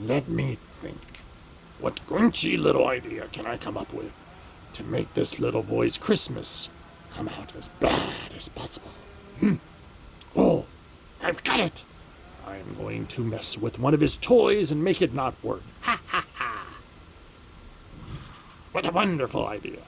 Let me think. What grinchy little idea can I come up with to make this little boy's Christmas come out as bad as possible? Oh, I've got it! I'm going to mess with one of his toys and make it not work. Ha ha ha! What a wonderful idea!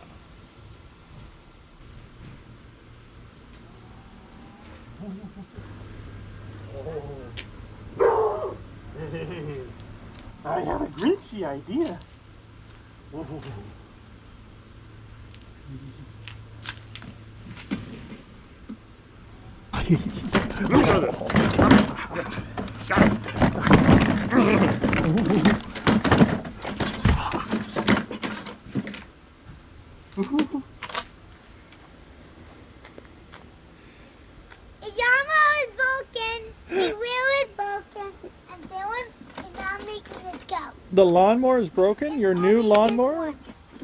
I have a grinchy idea. Look at this. Got it. The lawnmower is broken. The wheel is broken. And then I'm making it go. The lawnmower is broken? Your new lawnmower?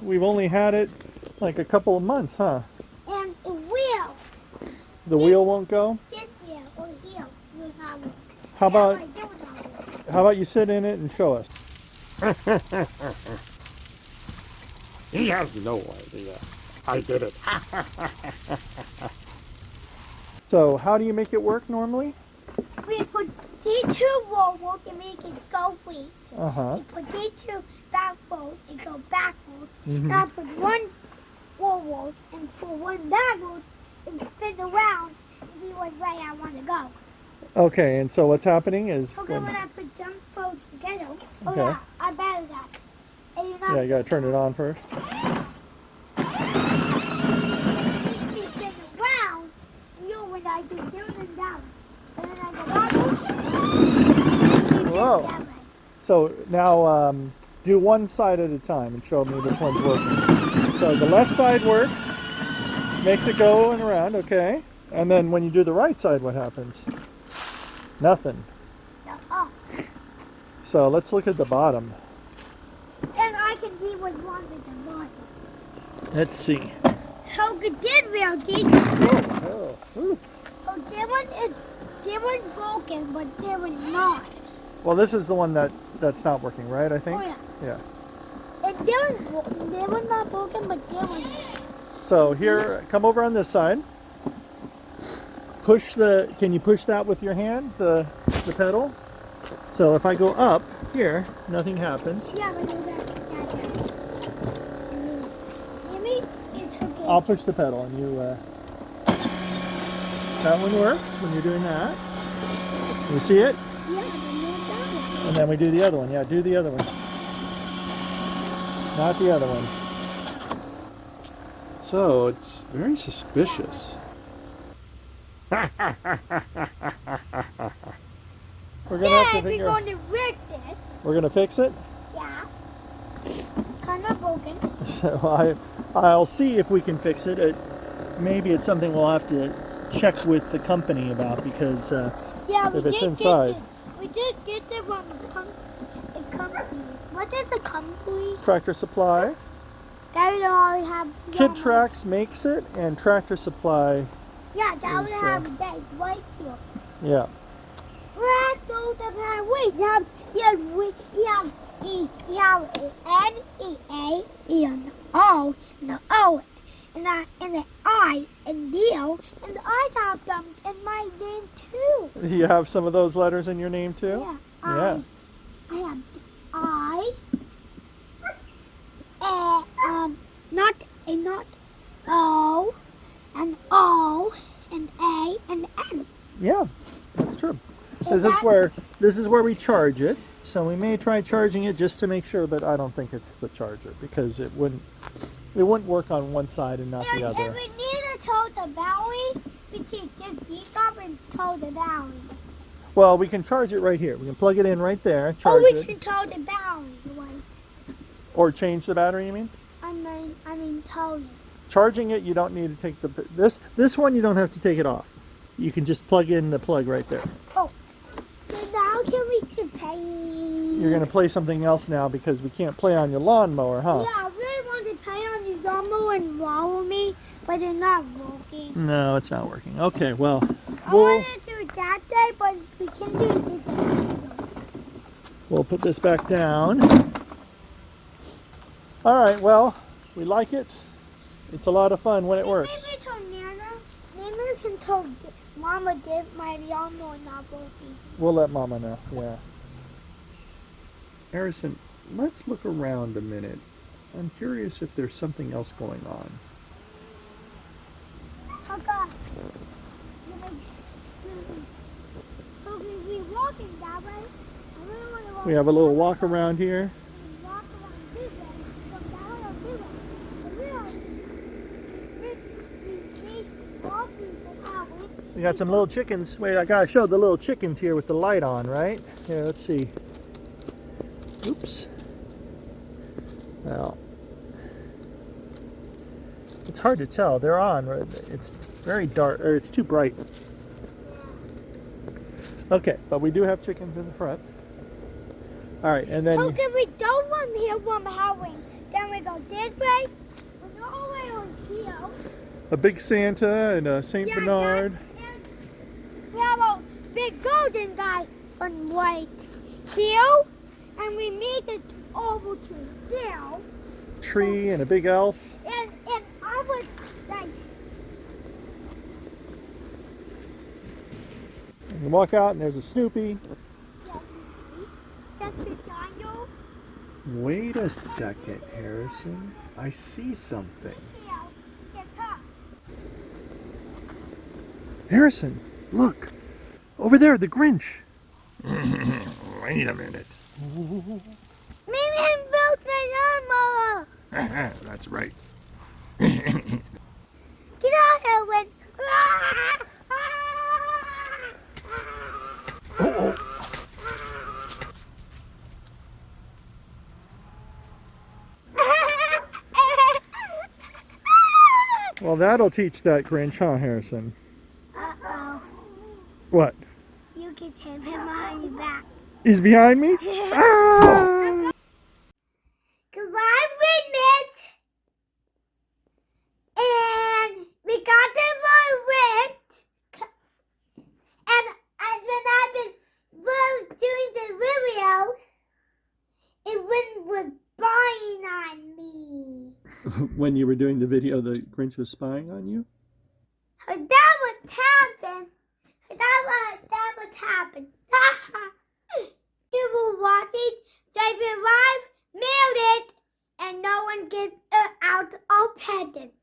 We've only had it like a couple of months, huh? And the wheel. The wheel won't go? This wheel or heel will not work. How about That will not work. how about you sit in it and show us? He has no idea. I did it. So how do you make it work normally? We put these two wheels to make it go free. Uh-huh. We put these two back wheels and go backwards. Mhm. Now put one forward and put one backwards and spin around and see what way I want to go. Okay, and so what's happening is Okay, when I put them both together, Okay. yeah, I better that. And you yeah, you gotta turn it on first. spin around, you know when I do down and down. And then I go backwards. Whoa. That way. So now do one side at a time and show me which one's working. So the left side works, makes it go and around, okay. And then when you do the right side, what happens? Nothing. No, oh. So let's look at the bottom. Then I can see what's wrong with the bottom. Let's see. How good did real did? Oh, ooh. So they one's broken, but they one's not. Well, this is the one that's not working, right? I think. Oh yeah. Yeah. And they one's not broken, but they one's. So here, come over on this side. Can you push that with your hand, the pedal? So if I go up here, nothing happens. Yeah, but no, that's maybe it's okay. I'll push the pedal and you, that one works when you're doing that. You see it? Yeah, but no, that And then we do the other one. Yeah, do the other one. Not the other one. So it's very suspicious. We're gonna have to we're figure. going to fix it. We're gonna fix it. Yeah. Kind of broken. So I'll see if we can fix it. Maybe it's something we'll have to check with the company about because Yeah, we if it's did inside. Get it. We did get it from a company. What is the company? Tractor Supply. That would already have. Kid Trax makes it, and Tractor Supply. Yeah, that would is, have that right here. Yeah. Right, so the wait, you have N-E-A-E-N O, and the O, and the I, and the O, and I have them in my name too. You have some of those letters in your name too? Yeah. Yeah. I have I, not O, and O, and A, and N. Yeah, that's true. Is This is where we charge it. So we may try charging it just to make sure, but I don't think it's the charger because it wouldn't work on one side and not the If other. we need to tow the battery, we take this piece off and tow the battery. Well, we can charge it right here. We can plug it in right there, Or charge we it, can tow the battery. Right? or change the battery. You mean? I mean tow it. Charging it, you don't need to take this one. You don't have to take it off. You can just plug in the plug right there. Oh, so now we can pay? You're gonna play something else now because we can't play on your lawnmower, huh? Yeah, I really want to play on the lawnmower and follow me, but it's not working. No, it's not working. Okay, well, I want to do it that day, but we can do it this day. We'll put this back down. All right, well, we like it. It's a lot of fun when it works. Maybe tell Nana. Maybe can tell Mama did my lawnmower not working. We'll let Mama know, yeah. Harrison, let's look around a minute. I'm curious if there's something else going on. Oh God. We're walking that way. I really want to walk. We have a little walk around here. Walk around this way. From that way or this way. We walking for hours. We got some little chickens. Wait, I gotta show the little chickens here with the light on, right? Here, let's see. Oops. Well, it's hard to tell. They're on. It's very dark, or it's too bright. Okay, but we do have chickens in the front. All right, and then... How can we don't want here from howling? Then we go this way. We go all the way on here. a big Santa and a Saint Bernard. We have a big golden guy on white here. And we made it over to there. Tree and a big elf. And I was like... You walk out and there's a Snoopy. That's the Daniel. Wait a second, Harrison. I see something. Harrison, look. Over there, the Grinch. Wait a minute. Maybe I built my lawnmower. That's right. Get out here, Win. Well, that'll teach that Grinch, huh, Harrison? Uh-oh. What? You can take him behind your back. He's behind me? Ah! Goodbye, Rent. And we got them for rent. And when I've been doing the video, it was spying on me. When you were doing the video, the Grinch was spying on you? That would happen. That would happen. You were watching David Live, mailed it, and no one gets out of present.